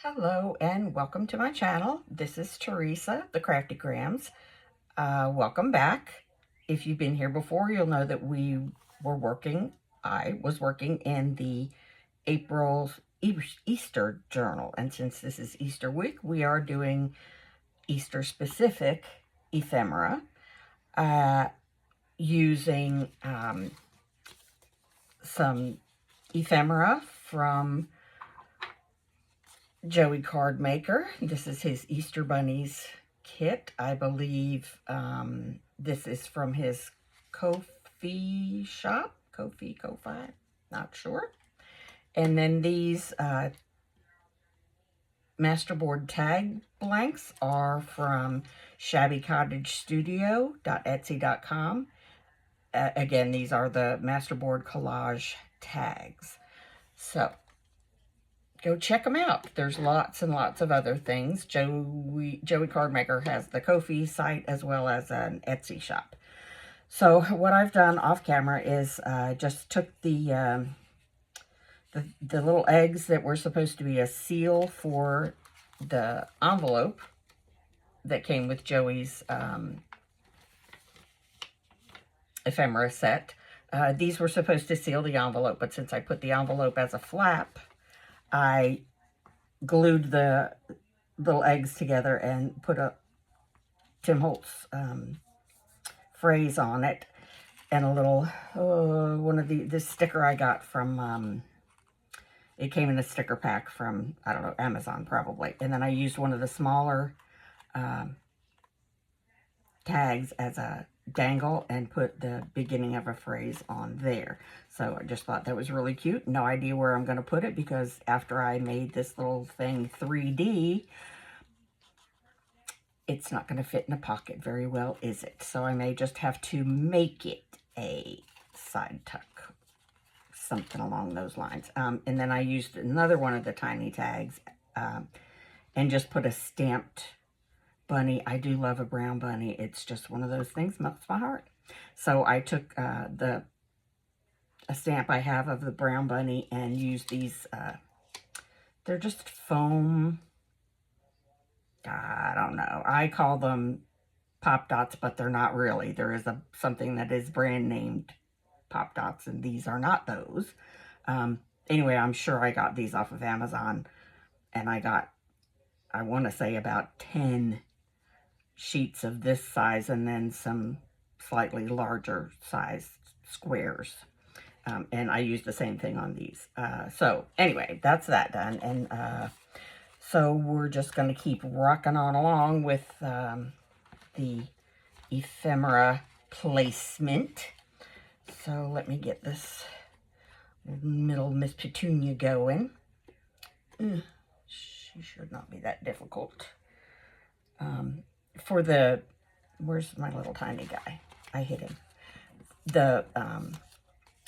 Hello and welcome to my channel. This is Teresa, the Crafty Grams. Welcome back. If you've been here before, you'll know that I was working in the April Easter journal. And since this is Easter week, we are doing Easter specific ephemera using some ephemera from Joey Card Maker. This is his Easter Bunnies kit. I believe this is from his Ko-fi shop. Ko-fi, not sure. And then these masterboard tag blanks are from shabbycottagestudio.etsy.com. Again, these are the masterboard collage tags. So go check them out. There's lots and lots of other things. Joey Cardmaker has the Ko-fi site as well as an Etsy shop. So what I've done off camera is just took the little eggs that were supposed to be a seal for the envelope that came with Joey's ephemera set. These were supposed to seal the envelope, but since I put the envelope as a flap, I glued the little eggs together and put a Tim Holtz phrase on it and a little, one of this sticker I got from, it came in a sticker pack from, I don't know, Amazon probably. And then I used one of the smaller tags as a dangle and put the beginning of a phrase on there. So I just thought that was really cute. No idea where I'm going to put it because after I made this little thing 3D, it's not going to fit in a pocket very well, is it? So I may just have to make it a side tuck, something along those lines. And then I used another one of the tiny tags and just put a stamped bunny. I do love a brown bunny. It's just one of those things, melts my heart. So I took a stamp I have of the brown bunny and used these, they're just foam, I don't know. I call them Pop Dots, but they're not really. There is something that is brand named Pop Dots, and these are not those. Anyway, I'm sure I got these off of Amazon, and I got, I want to say about 10 sheets of this size and then some slightly larger size squares. And I used the same thing on these. So anyway, that's that done. And so we're just going to keep rocking on along with the ephemera placement. So let me get this middle Miss Petunia going. She should not be that difficult. For the, where's my little tiny guy? I hit him. The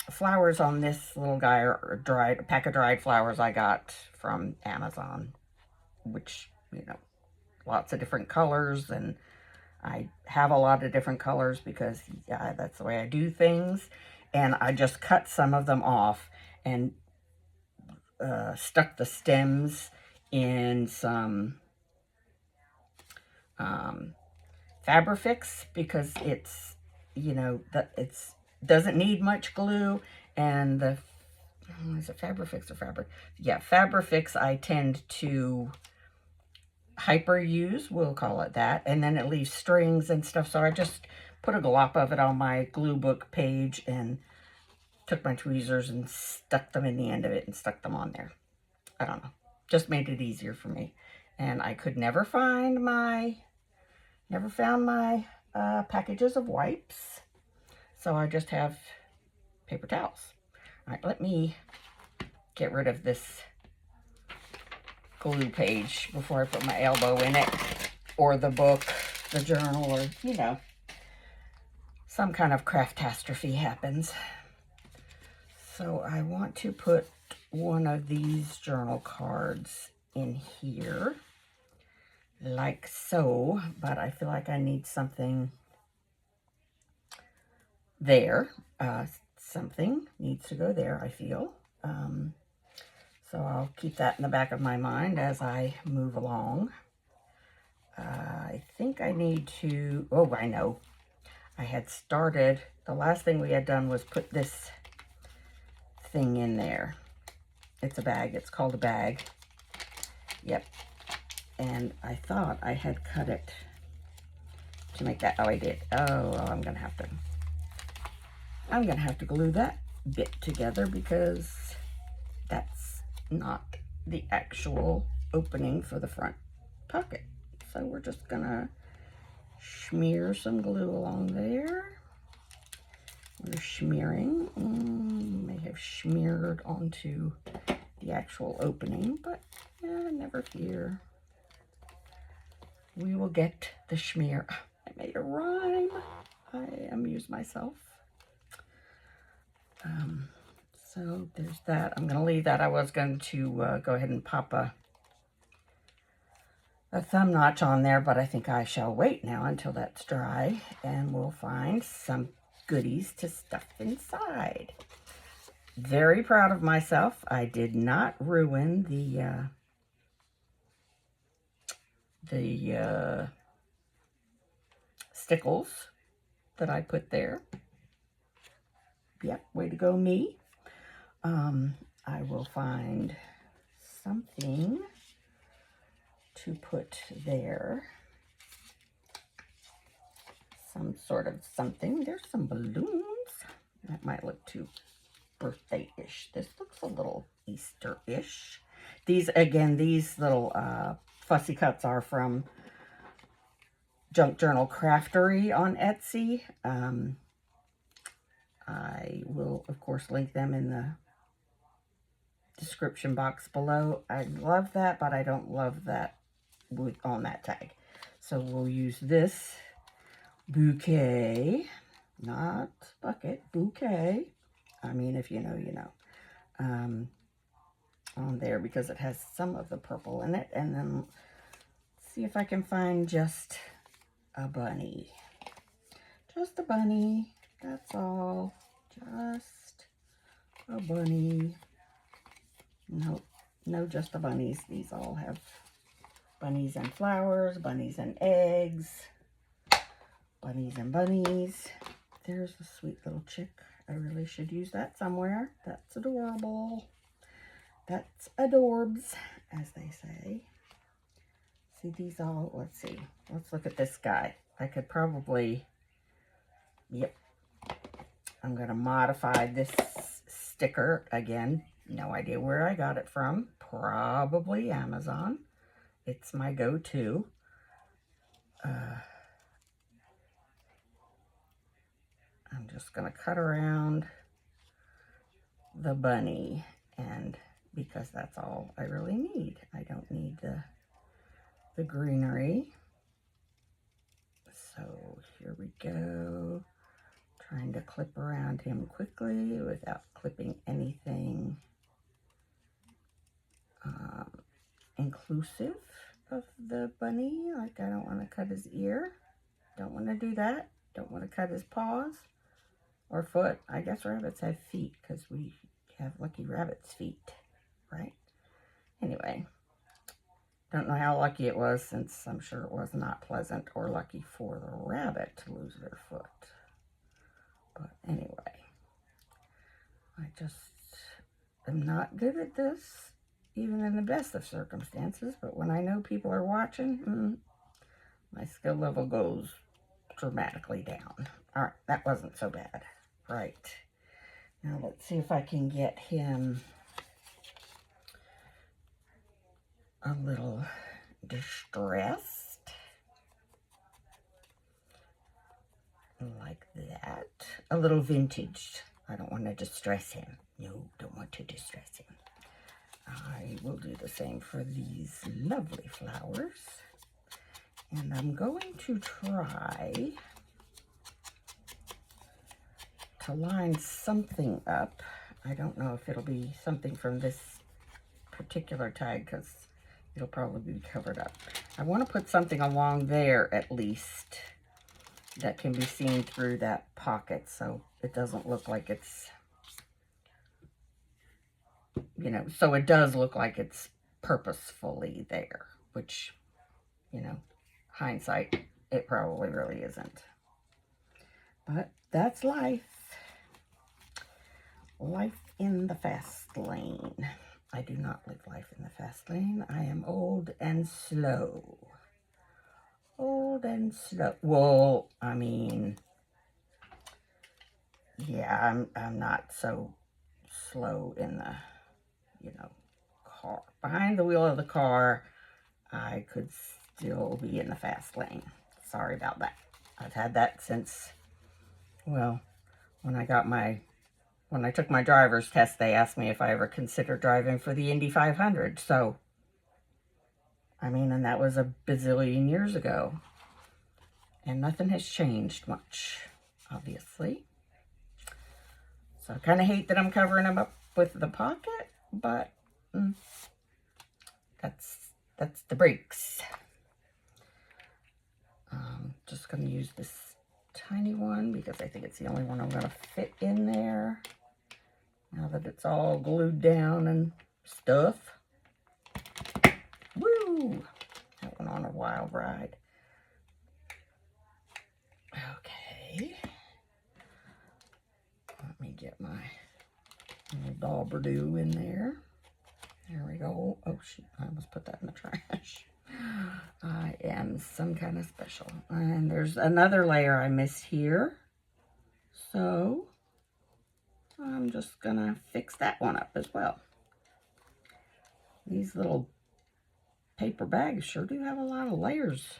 flowers on this little guy are dried, a pack of dried flowers I got from Amazon, which, you know, lots of different colors, and I have a lot of different colors because, yeah, that's the way I do things. And I just cut some of them off and stuck the stems in some Fabrifix because it's, you know, it's doesn't need much glue, and the, is it Fabrifix or Fabric? Yeah, Fabrifix I tend to hyper use, we'll call it that, and then it leaves strings and stuff, so I just put a glop of it on my glue book page and took my tweezers and stuck them in the end of it and stuck them on there. I don't know, just made it easier for me. And I could never found my packages of wipes, so I just have paper towels. All right, let me get rid of this glue page before I put my elbow in it, or the book, the journal, or, you know, some kind of craftastrophe happens. So I want to put one of these journal cards in here, like so, but I feel like I need something there. Something needs to go there, I feel. So I'll keep that in the back of my mind as I move along. I think I need to, oh, I know. I had started, the last thing we had done was put this thing in there. It's a bag. It's called a bag. Yep. And I thought I had cut it to make that. Oh, I did. Oh, well, I'm gonna have to glue that bit together because that's not the actual opening for the front pocket. So we're just gonna smear some glue along there. We're smearing. May have smeared onto the actual opening, but never fear. We will get the smear. I made a rhyme. I amuse myself. So there's that. I'm going to leave that. I was going to go ahead and pop a thumb notch on there, but I think I shall wait now until that's dry, and we'll find some goodies to stuff inside. Very proud of myself. I did not ruin the stickles that I put there. Yep, way to go me. I will find something to put there. Some sort of something. There's some balloons. That might look too birthday-ish. This looks a little Easter-ish. These, again, these little fussy cuts are from Junk Journal Craftery on Etsy. I will, of course, link them in the description box below. I love that, but I don't love that on that tag. So we'll use this bouquet, not bucket, bouquet. I mean, if you know, you know. On there because it has some of the purple in it. And then see if I can find just a bunny. Just a bunny. That's all. Just a bunny. Nope. No, just the bunnies. These all have bunnies and flowers, bunnies and eggs, bunnies and bunnies. There's a sweet little chick. I really should use that somewhere. That's adorable. That's adorbs, as they say. See these all, let's see. Let's look at this guy. I could probably, yep. I'm going to modify this sticker. Again, no idea where I got it from. Probably Amazon. It's my go-to. I'm just going to cut around the bunny, and because that's all I really need. I don't need the greenery. So here we go. Trying to clip around him quickly without clipping anything inclusive of the bunny. Like, I don't want to cut his ear. Don't want to do that. Don't want to cut his paws or foot. I guess rabbits have feet because we have lucky rabbit's feet, right? Anyway, don't know how lucky it was, since I'm sure it was not pleasant or lucky for the rabbit to lose their foot. But anyway, I just am not good at this, even in the best of circumstances. But when I know people are watching, my skill level goes dramatically down. All right, that wasn't so bad. Right. Now let's see if I can get him a little distressed. Like that. A little vintage. I don't want to distress him. No, don't want to distress him. I will do the same for these lovely flowers. And I'm going to try to line something up. I don't know if it'll be something from this particular tag because it'll probably be covered up. I want to put something along there at least that can be seen through that pocket, so it doesn't look like it's you know, so it does look like it's purposefully there, which, you know, hindsight, it probably really isn't. But that's life. Life in the fast lane. I do not live life in the fast lane. I am old and slow. Old and slow. Well, I mean, yeah, I'm not so slow in the, you know, car. Behind the wheel of the car, I could still be in the fast lane. Sorry about that. I've had that since, well, when I took my driver's test, they asked me if I ever considered driving for the Indy 500. So, I mean, and that was a bazillion years ago. And nothing has changed much, obviously. So I kind of hate that I'm covering them up with the pocket, but that's the brakes. Just going to use this tiny one because I think it's the only one I'm going to fit in there. Now that it's all glued down and stuff. Woo! That went on a wild ride. Okay. Let me get my little dauber-doo in there. There we go. Oh, shoot. I almost put that in the trash. I am some kind of special. And there's another layer I missed here. So, I'm just going to fix that one up as well. These little paper bags sure do have a lot of layers.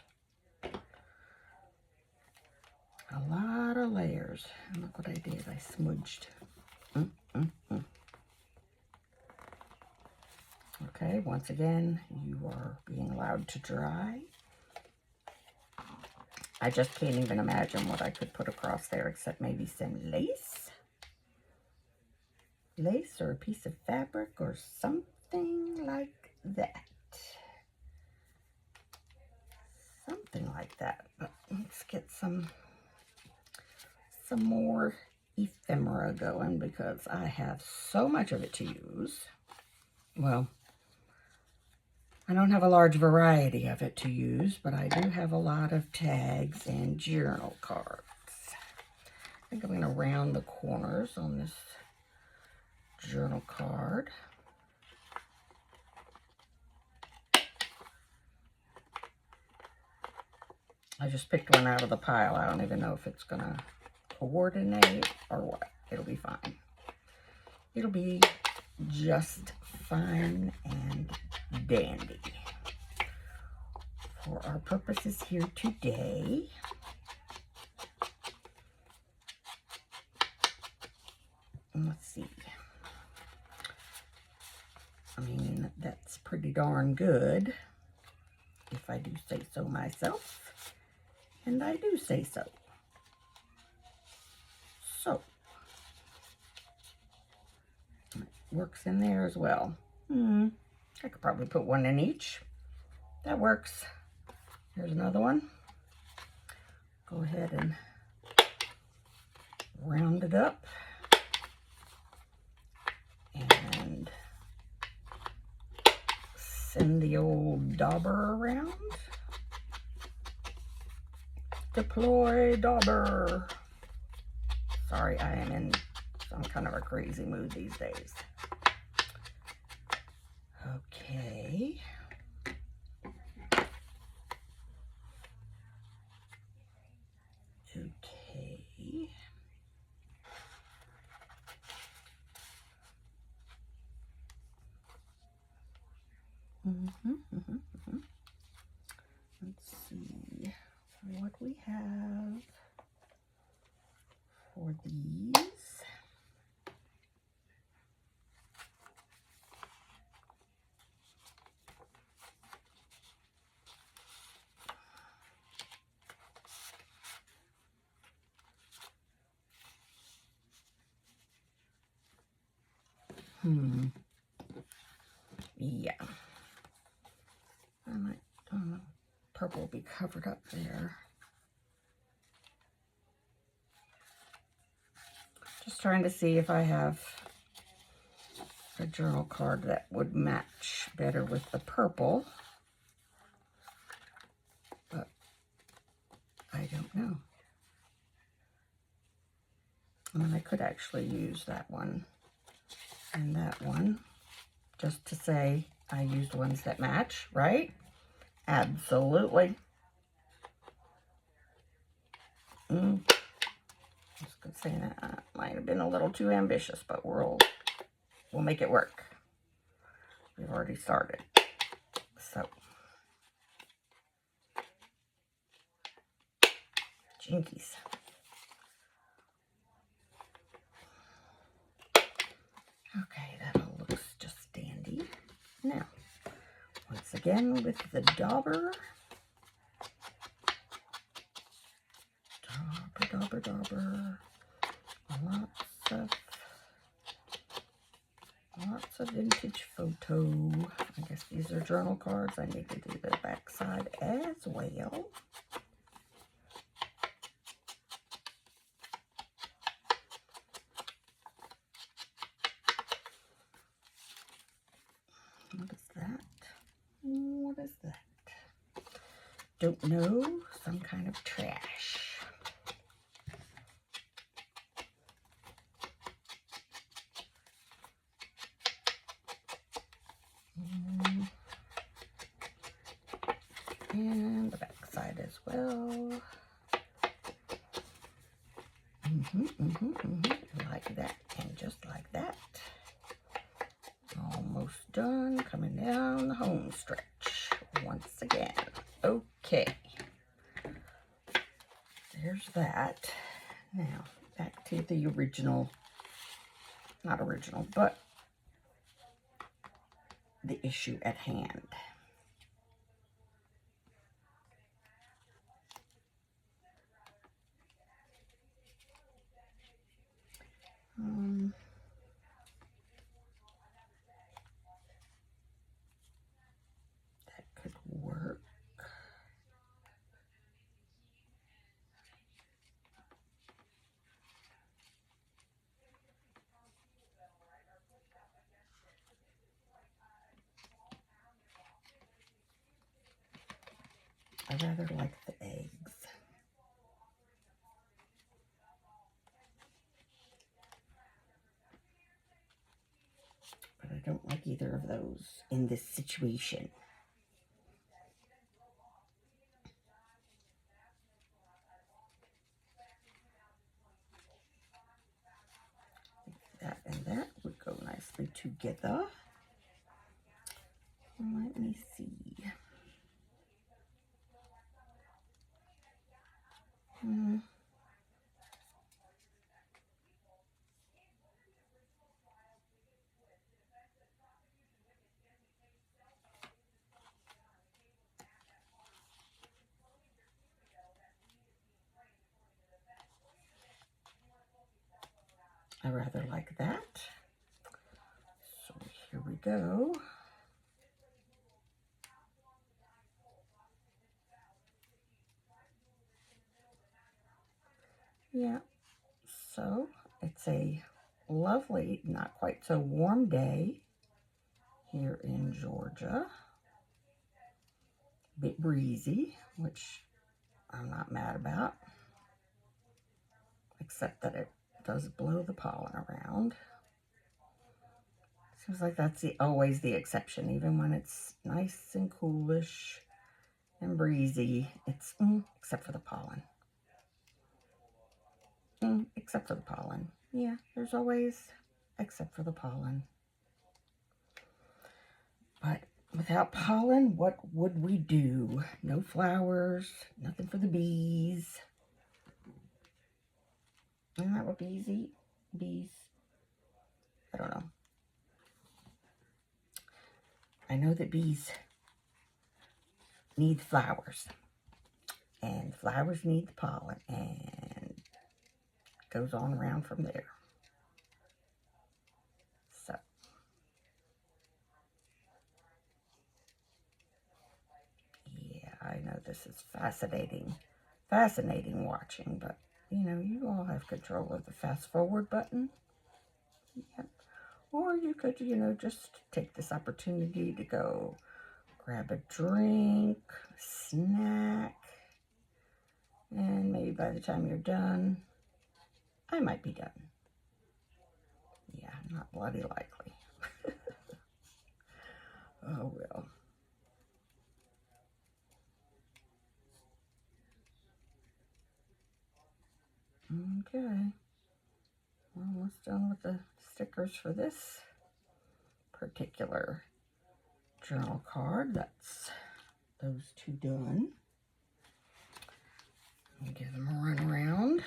A lot of layers. And look what I did. I smudged. Okay, once again, you are being allowed to dry. I just can't even imagine what I could put across there except maybe some lace. Lace or a piece of fabric or something like that. Something like that. But let's get some more ephemera going because I have so much of it to use. Well, I don't have a large variety of it to use, but I do have a lot of tags and journal cards. I think I'm going to round the corners on this journal card. I just picked one out of the pile. I don't even know if it's going to coordinate or what. It'll be fine. It'll be just fine and dandy for our purposes here today. Let's see. I mean, that's pretty darn good, if I do say so myself, and I do say so. So, it works in there as well. I could probably put one in each. That works. Here's another one. Go ahead and round it up. And send the old dauber around. Deploy dauber. Sorry, I am in some kind of a crazy mood these days. Okay. Okay. Let's see what we have for these. Yeah. I might, purple will be covered up there. Just trying to see if I have a journal card that would match better with the purple. But I don't know. I mean, I could actually use that one and that one just to say I used ones that match, right? Absolutely. Just saying that might have been a little too ambitious, but we'll make it work. We've already started. So, jinkies. Okay, that all looks just dandy. Now, once again with the dauber. Dauber. Lots of vintage photo. I guess these are journal cards. I need to do the back side as well. What is that? What is that? Don't know. Some kind of trash. And the back side as well. Like that, and just like that. Almost done. Coming down the home stretch once again. Okay. There's that. Now, back to the original. Not original, but the issue at hand. That could work. I rather like the eggs. But I don't like either of those in this situation. That and that would go nicely together. Let me see. I rather like that. So here we go. Yeah, so it's a lovely, not quite so warm day here in Georgia. A bit breezy, which I'm not mad about, except that it does blow the pollen around. Seems like that's always the exception, even when it's nice and coolish and breezy. It's except for the pollen. Except for the pollen. Yeah, there's always except for the pollen. But without pollen, what would we do? No flowers, nothing for the bees. Isn't that what bees eat? Bees? I don't know. I know that bees need flowers. And flowers need the pollen. And it goes on around from there. So. Yeah, I know this is fascinating. Fascinating watching, but you know, you all have control of the fast forward button. Yep. Or you could, you know, just take this opportunity to go grab a drink, snack, and maybe by the time you're done, I might be done. Yeah, not bloody likely. Oh, well. Okay. We're almost done with the stickers for this particular journal card. That's those two done. I'll give them a run around.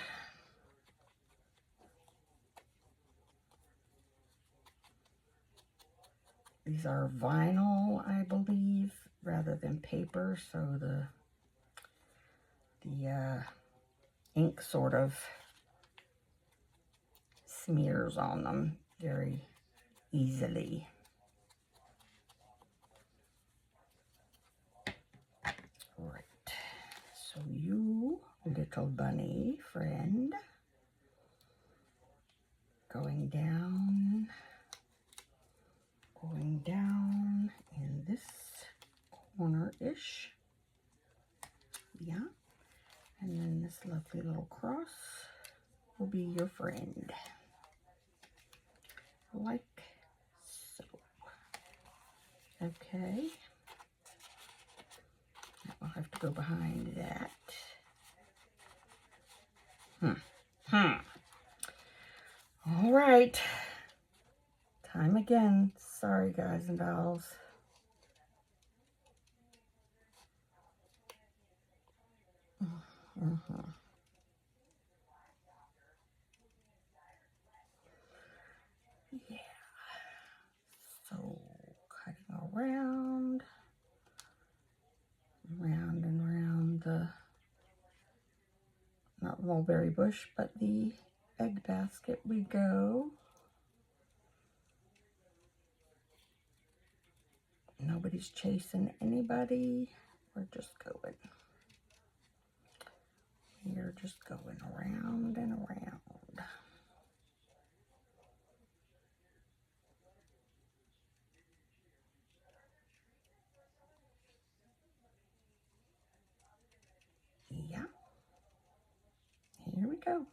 These are vinyl, I believe, rather than paper, so the ink sort of smears on them very easily. Right, so you, little bunny friend, going down in this corner-ish. Yeah, and then this lovely little cross will be your friend, like so. Okay, I'll have to go behind that. All right, time again. Sorry, guys and dolls. Yeah. So cutting around and around the, not the mulberry bush, but the egg basket we go. Nobody's chasing anybody. We're just going. We're just going around and around. Yeah. Here we go.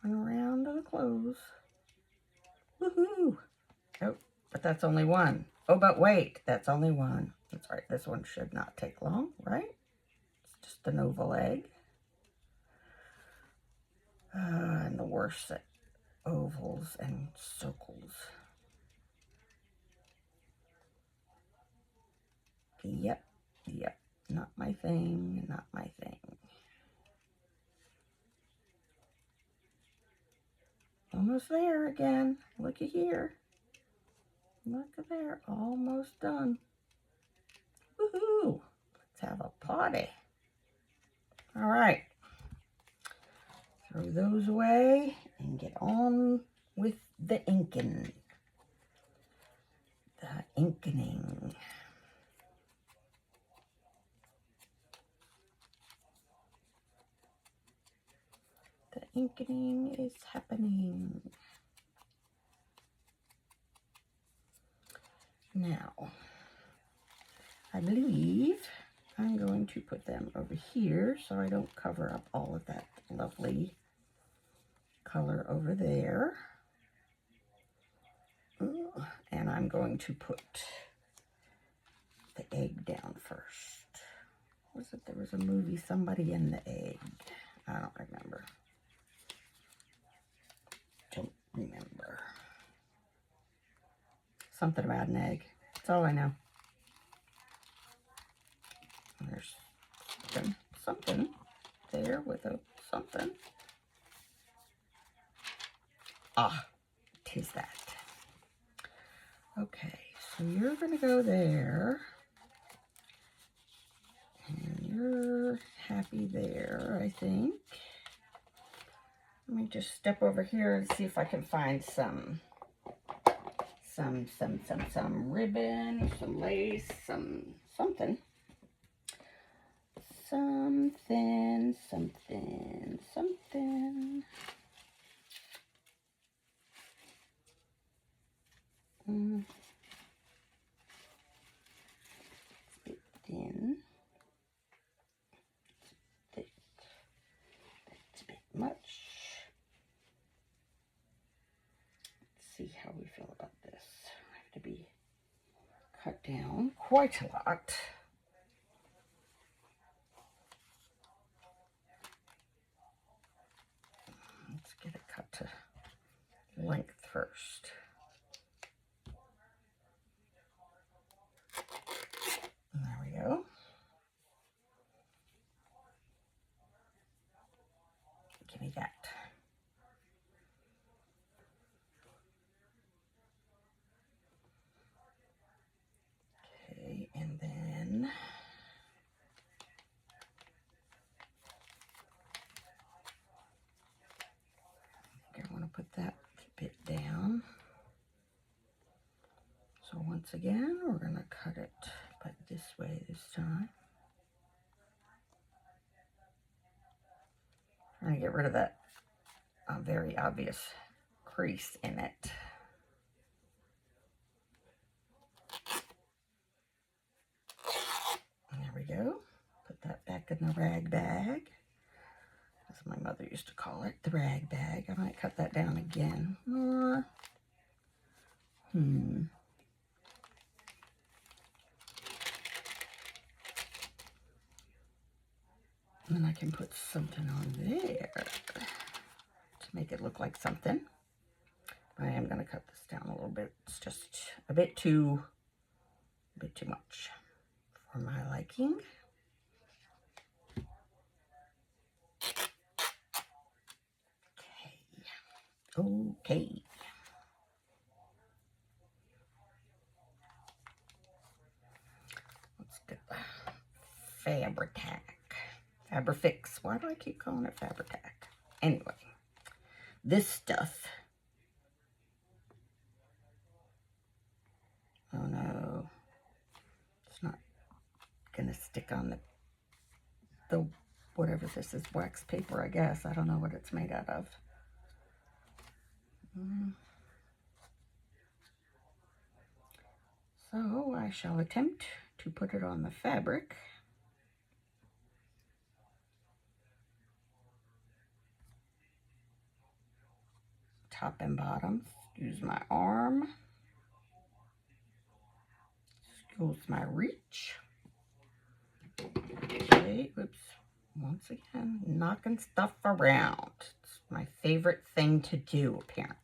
Coming around to the close. Woohoo! Oh, but that's only one. Oh, but wait, that's only one. That's right. This one should not take long, right? It's just an oval egg. And the worst at ovals and circles. Yep. Not my thing, not my thing. Almost there again. Looky here. Look at there. Almost done. Woohoo! Let's have a party. All right. Throw those away and get on with the inking. The inking. The inking is happening. Now, I believe I'm going to put them over here so I don't cover up all of that lovely color over there. Ooh, and I'm going to put the egg down first. Was it, there was a movie, Somebody in the Egg? I don't remember. Don't remember. Something about an egg. That's all I know. There's something there with a something. Ah, 'tis that. Okay, so you're gonna go there. And you're happy there, I think. Let me just step over here and see if I can find some ribbon, some lace, something. Something. It's a bit thin. It's thick. It's a bit much. Let's see how we feel about this. I have to be cut down quite a lot. Let's get it cut to length first. And there we go. Give me that. Okay, and then I think I want to put that bit down. So once again, we're going to cut it, but this way this time. Trying to get rid of that very obvious crease in it. And there we go. Put that back in the rag bag, as my mother used to call it, the rag bag. I might cut that down again. Or, and then I can put something on there to make it look like something. I am going to cut this down a little bit. It's just a bit too much for my liking. Okay. Let's get the Fabrifix. Why do I keep calling it Fabritac? Anyway, this stuff. Oh no, it's not gonna stick on the whatever this is, wax paper, I guess. I don't know what it's made out of. So I shall attempt to put it on the fabric. Top and bottom. Use my arm. Use my reach. Okay, oops. Once again, knocking stuff around. It's my favorite thing to do, apparently.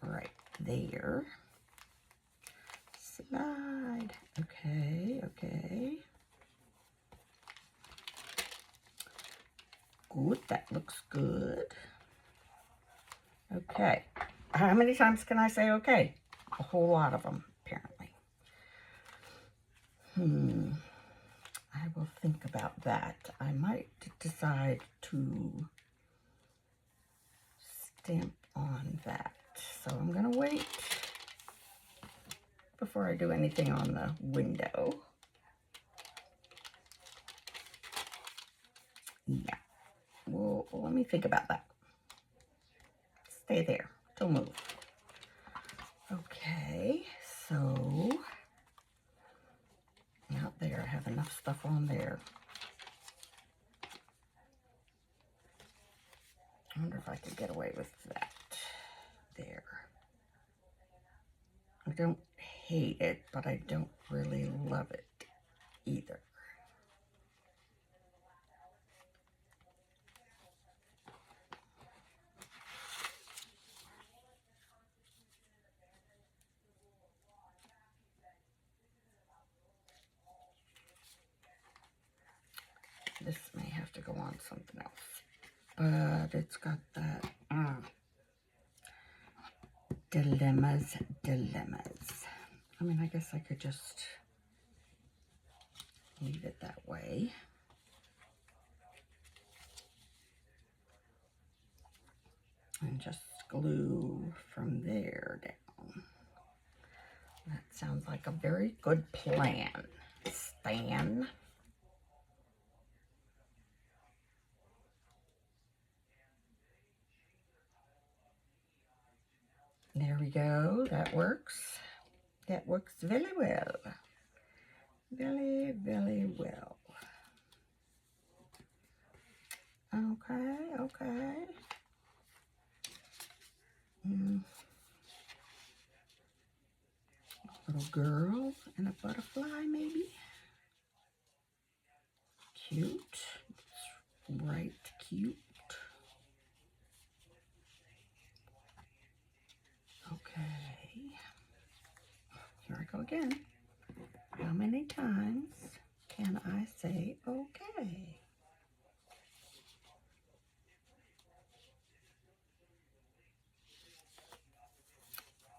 Right there. Slide. Okay. Good, that looks good. Okay. How many times can I say okay? A whole lot of them, apparently. I will think about that. I might decide to stamp on that. So I'm going to wait before I do anything on the window. Yeah. Well, let me think about that. Stay there. Don't move. Okay, so out there, I have enough stuff on there. I wonder if I could get away with that. There. I don't hate it, but I don't really love it either. This may have to go on something else, but it's got that dilemmas. I mean, I guess I could just leave it that way. And just glue from there down. That sounds like a very good plan, Stan. There we go. That works. That works very well. Very, very well. Okay, okay. Little girl and a butterfly, maybe. Cute. Right, cute. Okay. Here I go again. How many times can I say okay?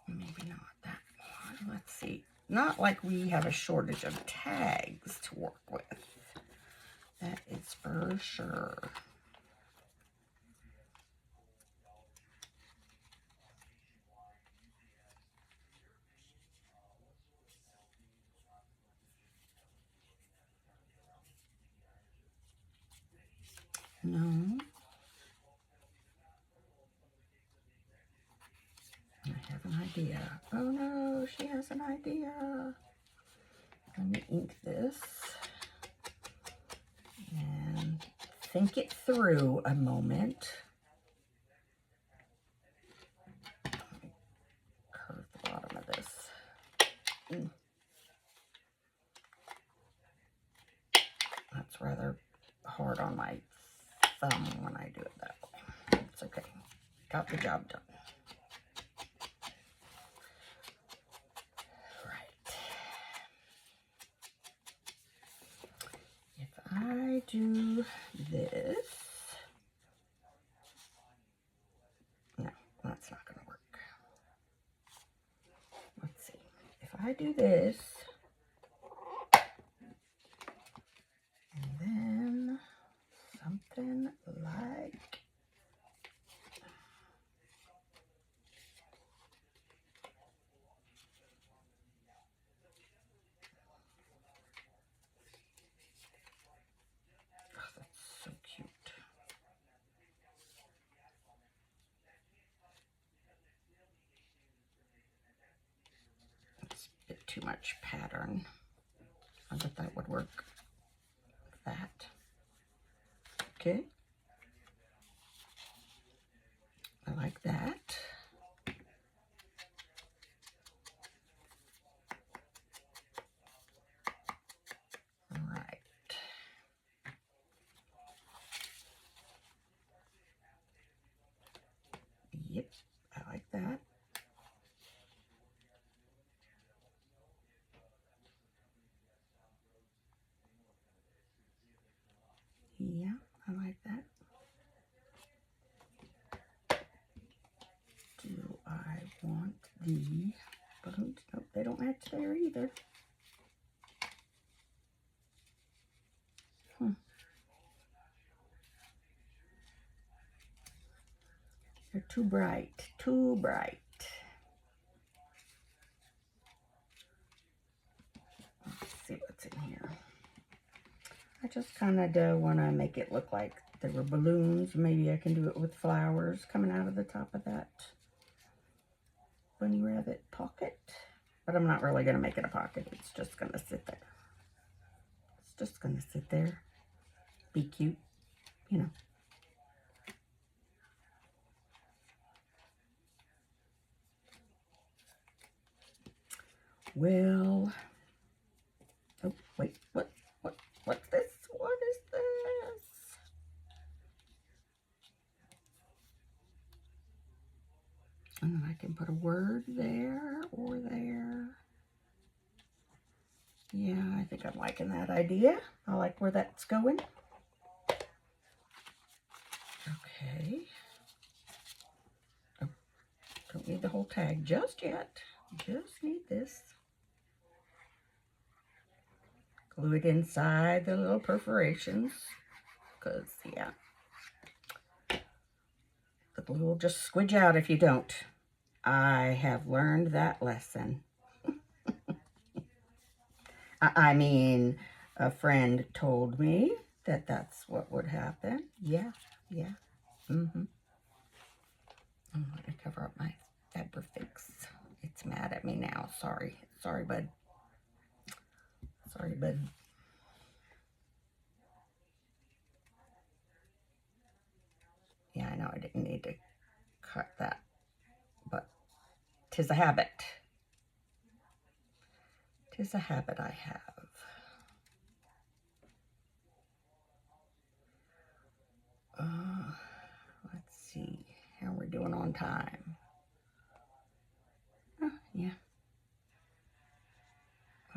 Maybe not that one. Let's see. Not like we have a shortage of tags to work with. That is for sure. No. I have an idea. Oh no, she has an idea. Let me ink this and think it through a moment. Curve the bottom of this. That's rather hard on my thumb when I do it that way. It's okay. Got the job done. Right. If I do this, no, that's not going to work. Let's see. If I do this, and then something like so cute. It's a bit too much pattern. I bet that would work. That. Okay. I like that. All right. Yep, I like that. Yeah, I like that. Do I want the balloons? Nope, they don't match there either. They're too bright, too bright. Let's see what's in here. I just kind of want to make it look like there were balloons. Maybe I can do it with flowers coming out of the top of that bunny rabbit pocket. But I'm not really going to make it a pocket. It's just going to sit there. It's just going to sit there. Be cute, you know. Well, oh, wait, what's this? What is this? And then I can put a word there or there. Yeah, I think I'm liking that idea. I like where that's going. Okay. Oh, don't need the whole tag just yet. Just need this. Glue it inside the little perforations. Because, yeah, the glue will just squidge out if you don't. I have learned that lesson. I mean, a friend told me that that's what would happen. Yeah, yeah. I'm going to cover up my Diaper fix. It's mad at me now. Sorry. Sorry, bud. Sorry, bud. Yeah, I know I didn't need to cut that, but 'tis a habit. 'Tis a habit I have. Let's see. How are we doing on time? Yeah.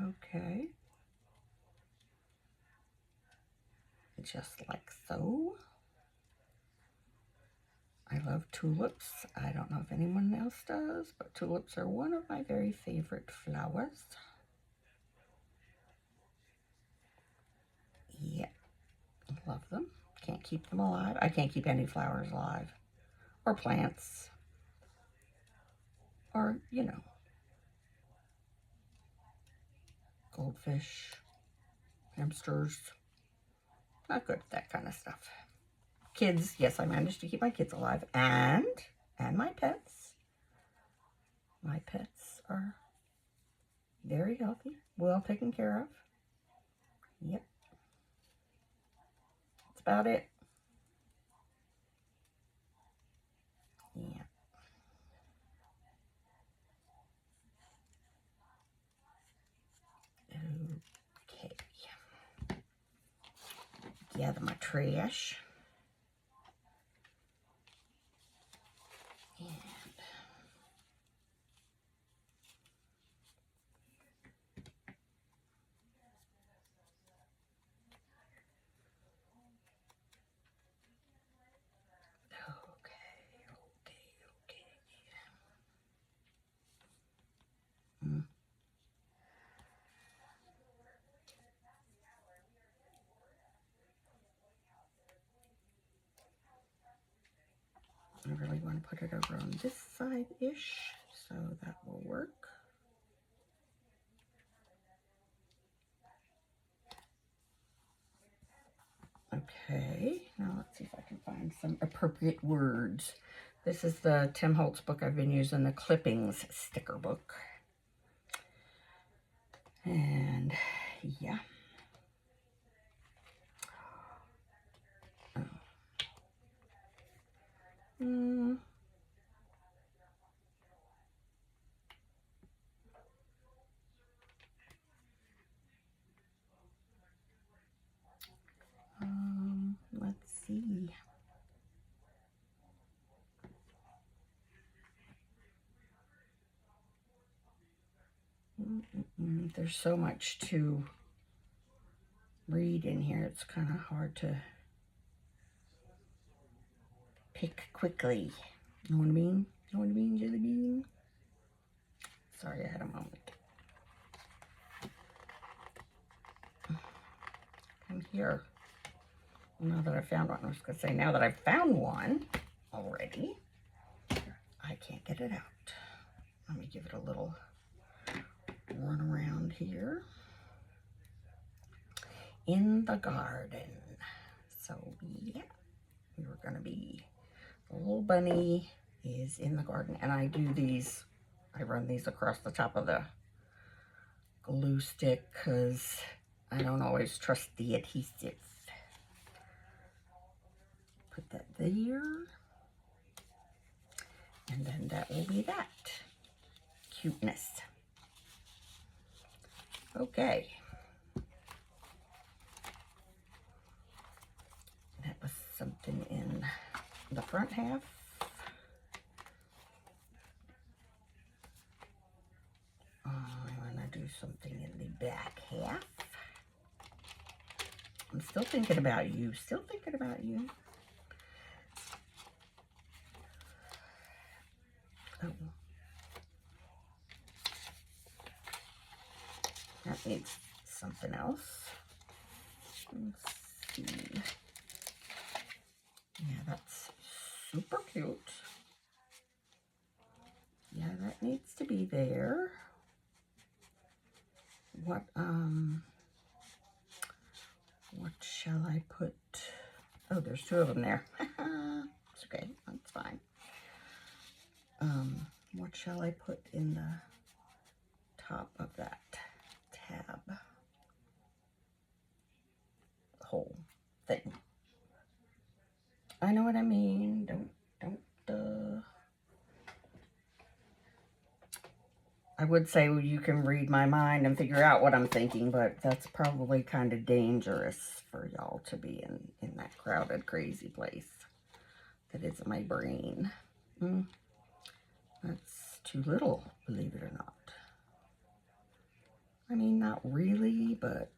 Okay. Just like so. I love tulips. I don't know if anyone else does, but tulips are one of my very favorite flowers. Yeah, love them. Can't keep them alive. I can't keep any flowers alive. Or plants. Or, you know, goldfish, hamsters. Not good at that kind of stuff. Kids, yes, I managed to keep my kids alive. And my pets. My pets are very healthy, well taken care of. Yep. That's about it. Yeah. Okay. Gather my trash. And okay. I really want to put it over on this side-ish, so that will work. Okay, now let's see if I can find some appropriate words. This is the Tim Holtz book I've been using, the Clippings sticker book. And yeah. Let's see. There's so much to read in here. It's kind of hard to pick quickly. Know what I mean? Know what I mean, Jelly Bean? Sorry, I had a moment. I'm here. Now that I found one, I was going to say, now that I've found one already, I can't get it out. Let me give it a little run around here. In the garden. So, yeah, we were going to be, the little bunny is in the garden. And I do these, I run these across the top of the glue stick because I don't always trust the adhesive. Put that there. And then that will be that. Cuteness. Okay. That was something in the front half. I want to do something in the back half. I'm still thinking about you. Still thinking about you. Oh. That needs something else. Let's see. Yeah, that's super cute. Yeah, that needs to be there. What shall I put? Oh, there's two of them there. It's okay, that's fine. What shall I put in the top of that tab hole thing? I know what I mean. I would say you can read my mind and figure out what I'm thinking, but that's probably kind of dangerous for y'all to be in that crowded, crazy place that is my brain. That's too little, believe it or not. I mean, not really, but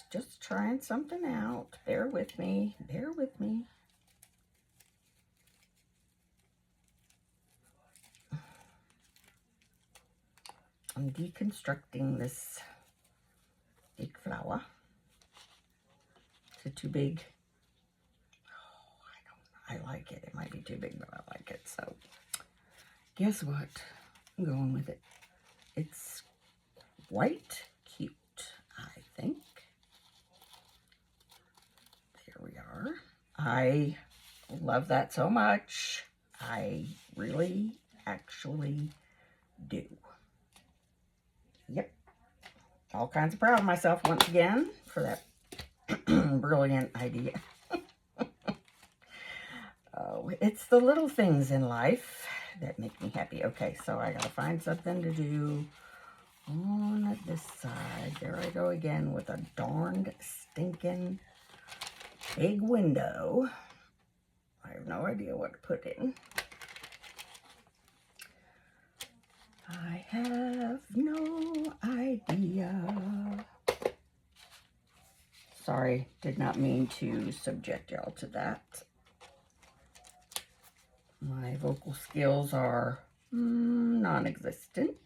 Just trying something out. Bear with me. Bear with me. I'm deconstructing this big flower. Is it too big? Oh, I like it. It might be too big, but I like it. So, guess what? I'm going with it. It's quite cute, I think. There we are. I love that so much. I really, actually do. Yep. All kinds of proud of myself once again for that brilliant idea. Oh, it's the little things in life that make me happy. Okay, so I gotta find something to do on this side. There I go again with a darned stinking big window. I have no idea what to put in. I have no idea. Sorry, did not mean to subject y'all to that. My vocal skills are non-existent.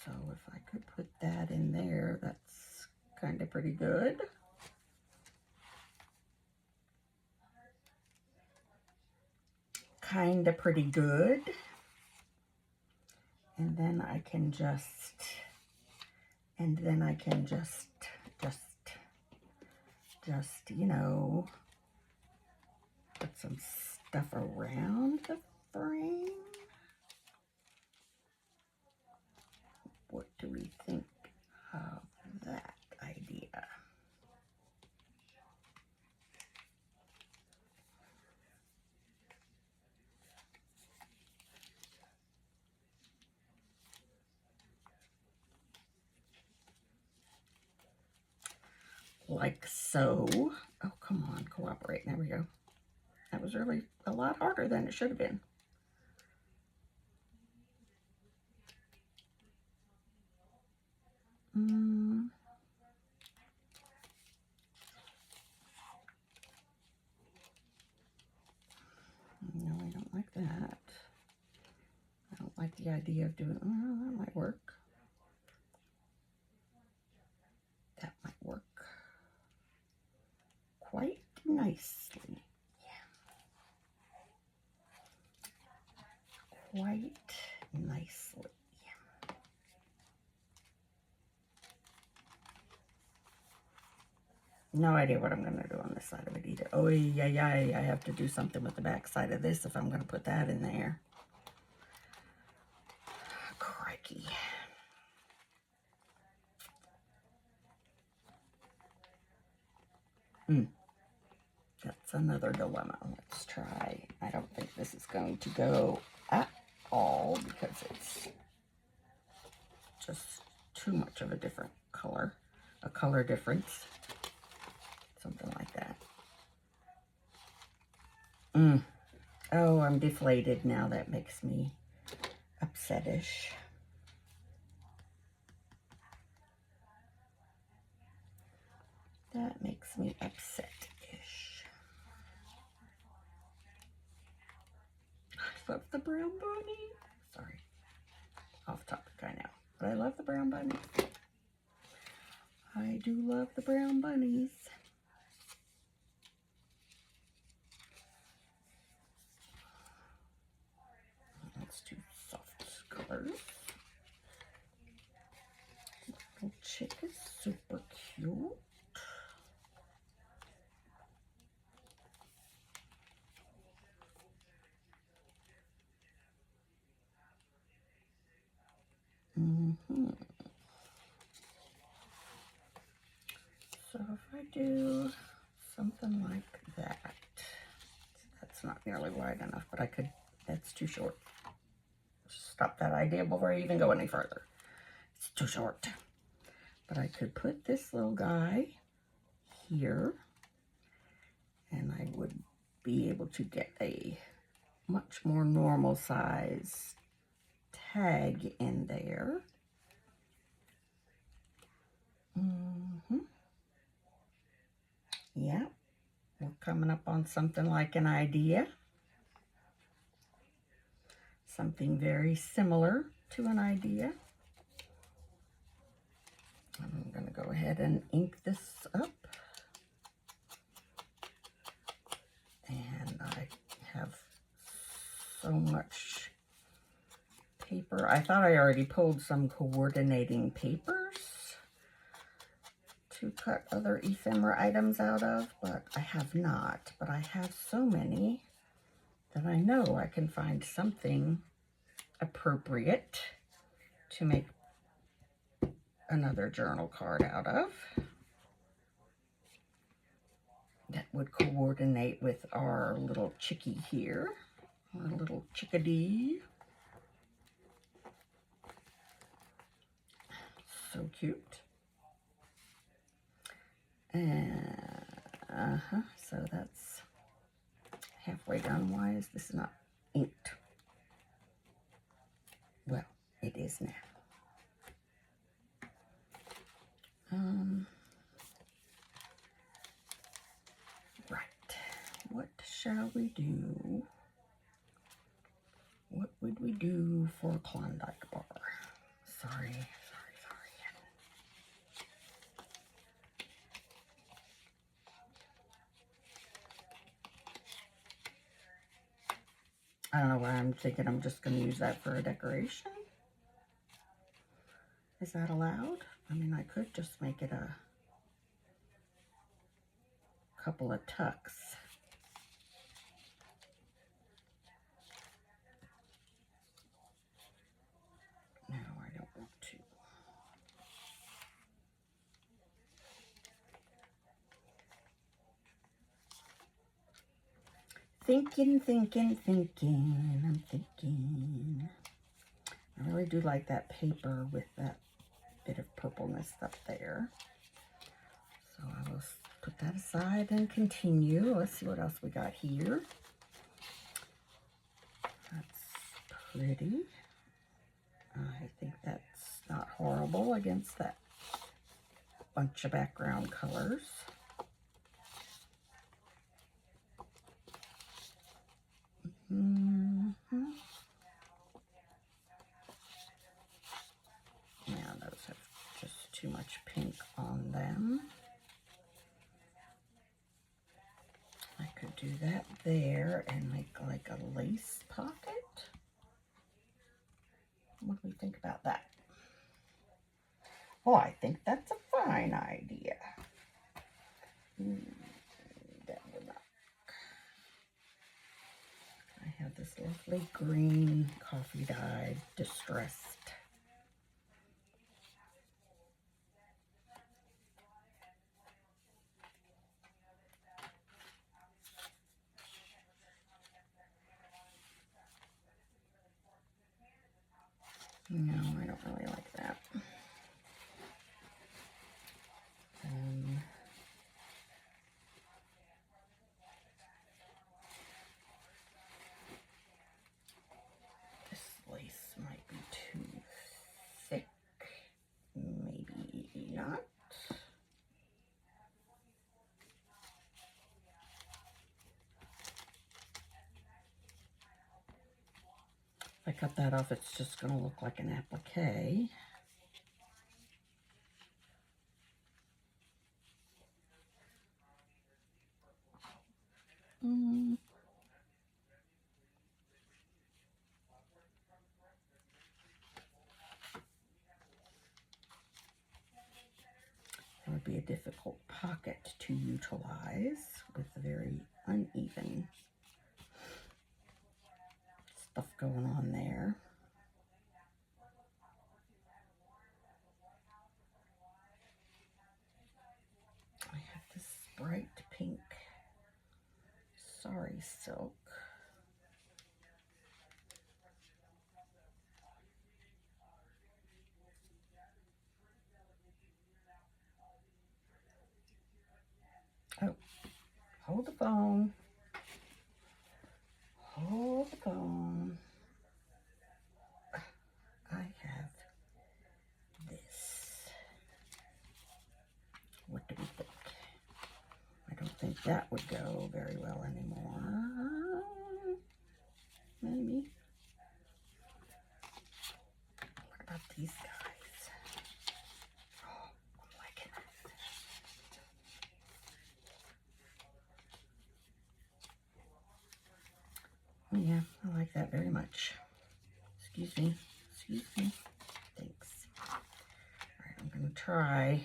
So if I could put that in there, that's kind of pretty good. Kind of pretty good. And then I can just, you know, put some stuff around the frame. What do we think of that idea? Like so. Oh, come on, cooperate. There we go. That was really a lot harder than it should have been. No, I don't like that. I don't like the idea of doing, oh, that might work. That might work quite nicely. Yeah. Quite nicely. No idea what I'm going to do on this side of it either. Oh, yeah, I have to do something with the back side of this if I'm going to put that in there. Crikey. That's another dilemma. Let's try. I don't think this is going to go at all because it's just too much of a different color. A color difference. Something like that. Oh, I'm deflated now. That makes me upsettish. That makes me upset-ish. I love the brown bunny. Sorry. Off topic, I know. But I love the brown bunnies. I do love the brown bunnies. Let's do soft colors. chick is super cute. So if I do something like that, that's not nearly wide enough, but I could, that's too short. Stop that idea before I even go any further. It's too short. But I could put this little guy here, and I would be able to get a much more normal size tag in there. Yeah, we're coming up on something like an idea. Something very similar to an idea. I'm going to go ahead and ink this up. And I have so much paper. I thought I already pulled some coordinating papers to cut other ephemera items out of, but I have not. But I have so many that I know I can find something appropriate to make another journal card out of that would coordinate with our little chickie here, our little chickadee. So cute. And so that's halfway done. Why is this not inked? Well, it is now. Right. What shall we do? What would we do for a Klondike bar? Sorry. I don't know why I'm thinking I'm just going to use that for a decoration. Is that allowed? I mean, I could just make it a couple of tucks. No, I don't want to. Thinking. I'm thinking. I really do like that paper with that bit of purpleness up there. So I will put that aside and continue. Let's see what else we got here. That's pretty. I think that's not horrible against that bunch of background colors. Yeah, those have just too much pink on them. I could do that there and make like a lace pocket. What do we think about that? Oh, I think that's a fine idea. That will not. I have this lovely green coffee dye distressed. No, I don't really like that. This lace might be too thick. Maybe not. If I cut that off, it's just going to look like an applique. would be a difficult pocket to utilize with very uneven stuff going on there. I have this bright pink sari silk. Oh, hold the phone. Hold the phone. I have this. What do we think? I don't think that would go very well anymore. Maybe. What about these guys? Oh, I'm liking it. Oh, yeah, I like that very much. Excuse me. Excuse me. Thanks. All right, I'm going to try.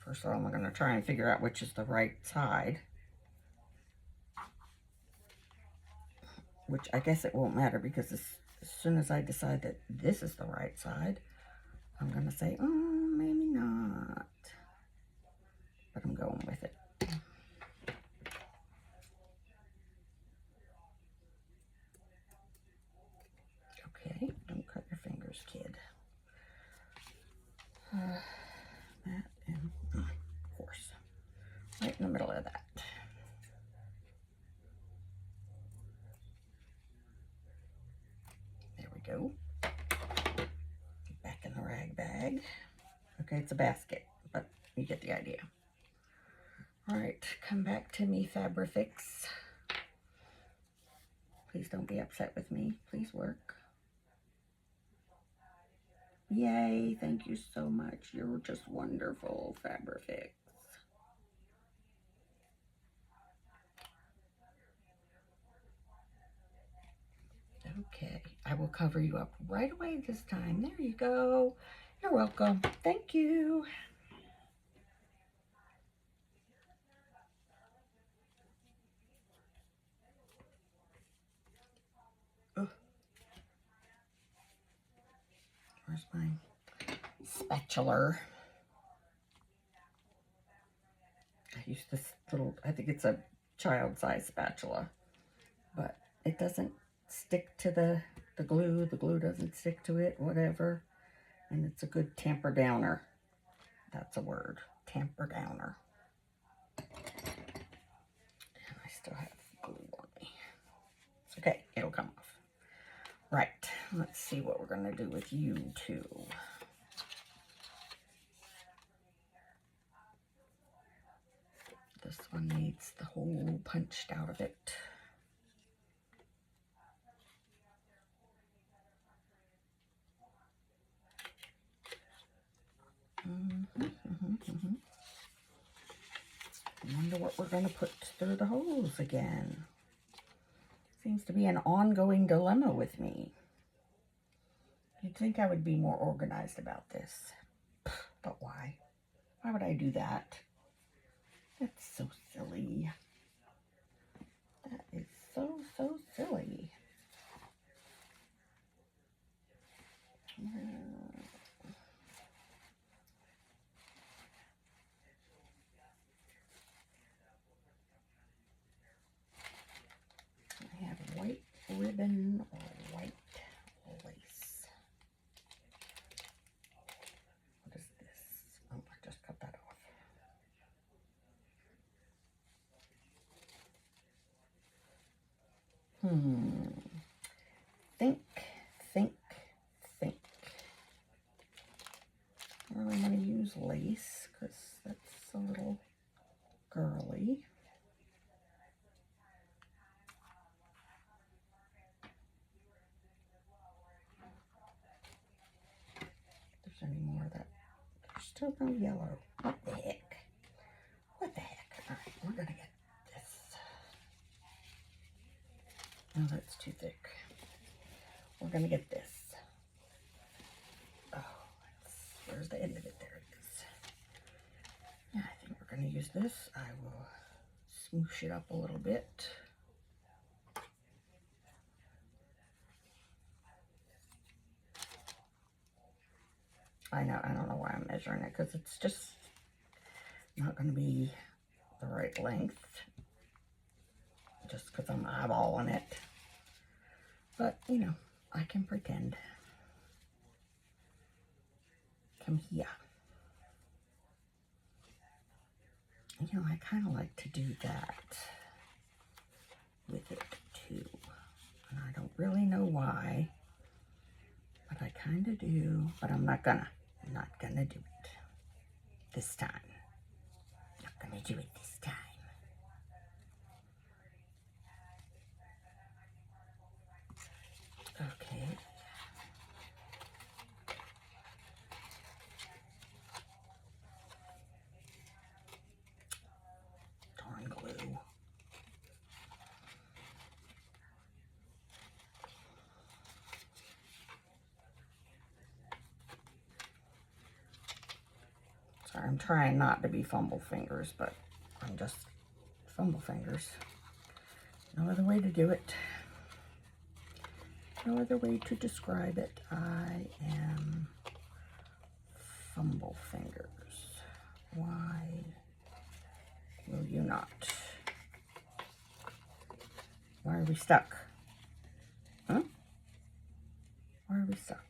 First of all, I'm going to try and figure out which is the right side. Which I guess it won't matter because as soon as I decide that this is the right side, I'm going to say, maybe not. But I'm going with it. Okay, don't cut your fingers, kid. That and, of course, right in the middle of that. There we go. Back in the rag bag. Okay, it's a basket, but you get the idea. All right, come back to me, Fabrifix. Please don't be upset with me. Please work. Yay, thank you so much. You're just wonderful, Fabrifix. Okay, I will cover you up right away this time. There you go. You're welcome. Thank you. Ugh. Where's my spatula? I use this little, I think it's a child-size spatula, but it doesn't stick to the glue. The glue doesn't stick to it, whatever. And it's a good tamper downer. That's a word, tamper downer. And I still have glue on me. It's okay, it'll come off. Right, let's see what we're gonna do with you two. This one needs the hole punched out of it. I wonder what we're going to put through the holes again. Seems to be an ongoing dilemma with me. You'd think I would be more organized about this. But why? Why would I do that? That's so silly. That is so silly. I have white ribbon or white lace. What is this? Oh, I just cut that off. Think. I really want to use lace because that's a little girly. If there's any more of that, there's still no yellow. What the heck? What the heck? All right, we're gonna get this. No, that's too thick. We're gonna get this. Oh, where's the end of it? There it is. use this, I will smoosh it up a little bit. I don't know why I'm measuring it, because it's just not going to be the right length, just because I'm eyeballing it. But, you know, I can pretend. Come here. You know, I kind of like to do that with it too. And I don't really know why, but I kind of do. But I'm not gonna do it this time. Not gonna do it this time. Okay. Darn glue. Sorry, I'm trying not to be fumble fingers, but I'm just fumble fingers. No other way to do it. No other way to describe it. I am fumble fingers. Why will you not? Why are we stuck? Huh? Why are we stuck?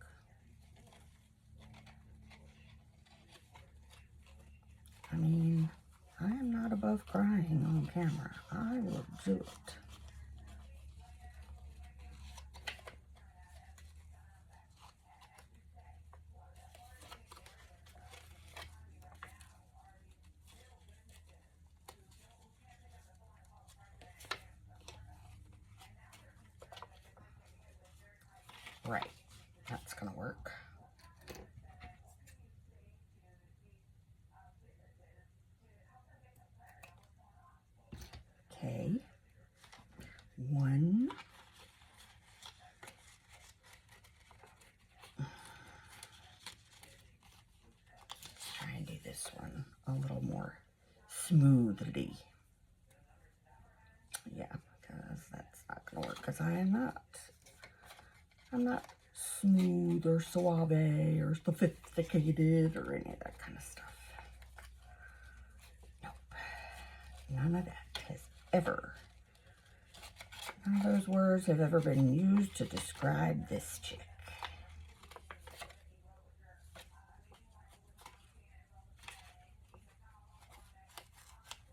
I mean, I am not above crying on camera. I will do it. Right, that's gonna work. Okay, one. Let's try and do this one a little more smoothly. Yeah, because that's not gonna work, because I'm not smooth or suave or sophisticated or any of that kind of stuff. Nope. None of that has ever, none of those words have ever been used to describe this chick.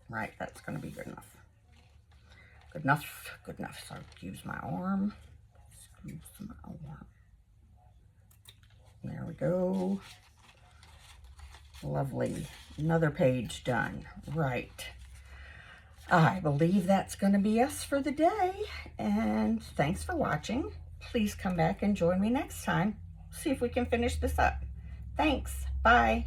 Right, that's going to be good enough. Good enough, good enough. So use my arm. Use my arm. There we go. Lovely. Another page done. Right. I believe that's going to be us for the day. And thanks for watching. Please come back and join me next time. See if we can finish this up. Thanks. Bye.